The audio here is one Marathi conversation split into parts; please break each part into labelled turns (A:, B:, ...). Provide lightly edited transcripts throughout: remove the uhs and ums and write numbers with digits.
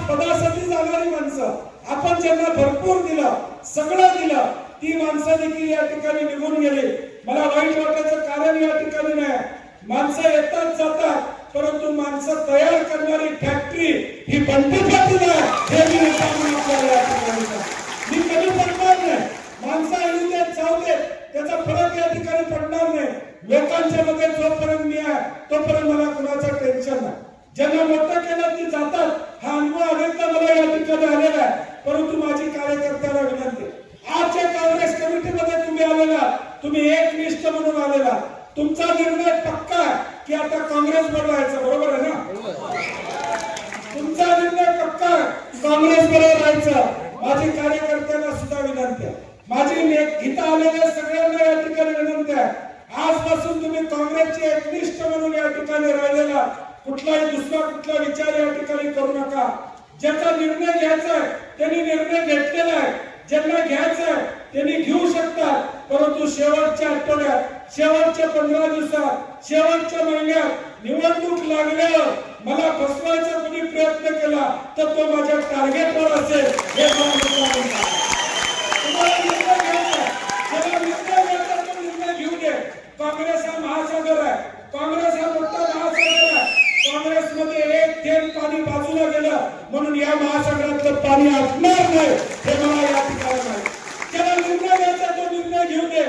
A: पदासाठी जाणारी माणसं, आपण ज्यांना भरपूर दिलं, सगळं दिलं, ती माणसं देखील या ठिकाणी निघून गेली. मला वाईट वाटायचं कारण या ठिकाणी नाही. माणसं येतात जातात, परंतु माणसं तयार करणारी फॅक्टरी ही बंद पाटील आहे. हे मी आपल्याला या ठिकाणी मी कधी पडणार नाही. माणसं येऊ देत जाऊ देत, त्याचा फरक या ठिकाणी पडणार नाही. लोकांच्या मध्ये जोपर्यंत मी आहे तोपर्यंत मला कुणाचं टेन्शन नाही. ज्यांना मोठं केलं ती जातात. हा अनुभव अनेकदा मला या ठिकाणी आलेला आहे. परंतु माझी कार्यकर्त्याला विनंती, आजच्या काँग्रेस कमिटीमध्ये तुम्ही आलेला, तुम्ही एकनिष्ठ म्हणून आलेला, तुमचा निर्णय पक्का आहे की आता काँग्रेस बनवायचं, बरोबर आहे ना? तुमचा निर्णय पक्का आहे काँग्रेस बरोबर राहायचं. माझी कार्यकर्त्यांना सुद्धा विनंती आहे, माझी गीता आलेल्या सगळ्यांना या ठिकाणी विनंती आहे, आजपासून तुम्ही काँग्रेसचे एकनिष्ठ म्हणून या ठिकाणी राहिलेला, कुठलाही दुसरा कुठला विचार या ठिकाणी करू नका. ज्याचा निर्णय घ्यायचा आहे त्यांनी निर्णय घेतलेला आहे, ज्यांना घ्यायचं आहे त्यांनी घेऊ शकतात. परंतु शेवटच्या आठवड्यात, शेवटच्या 15 दिवसात, शेवटच्या महिन्यात निवडणूक लागल्यावर मला फसवायचा कोणी प्रयत्न केला तर तो माझ्या टार्गेटवर असेल. हे तुम्हाला निर्णय घ्यायचा, ज्याला निर्णय घ्यायचा तो निर्णय घेऊ दे. काँग्रेस हा महासागर आहे, काँग्रेस हा मोठा महासागर आहे. काँग्रेसमध्ये एक थेंब पाणी बाजूला गेलं म्हणून या महासागरातलं पाणी आटणार नाही, हे मला या ठिकाणी माहिती. ज्याला निर्णय घ्यायचा तो निर्णय घेऊ दे.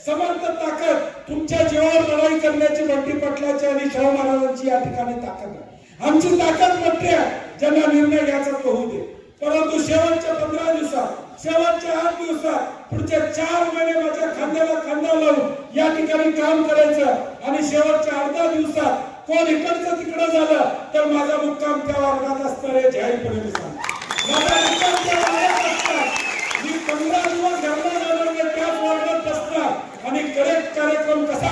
A: समर्थ ताकद तुमच्या जीवावर लढाई करण्याची बंटी पाटलाची आणि शाहू महाराजांची या ठिकाणी ताकद आहे. आमची ताकद मोठी आहे. ज्यांना निर्णय घ्यायचा तो होऊ दे. परंतु शेवटच्या 15 दिवसात, शेवटच्या 8 दिवसात, पुढचे 4 महिने माझ्या खांद्याला खांदा लावून या ठिकाणी काम करायचं आणि शेवटच्या अर्ध्या दिवसात कोण इकडचं तिकडं झालं तर माझा मुक्काम त्या वर्गात असणार आहे. जाहीरपणे माझा मुक्काम त्या वर्गात असणार. मी 15 दिवस घरला जाणार त्याच वर्गात बसणार आणि करेक्ट कार्यक्रम कसा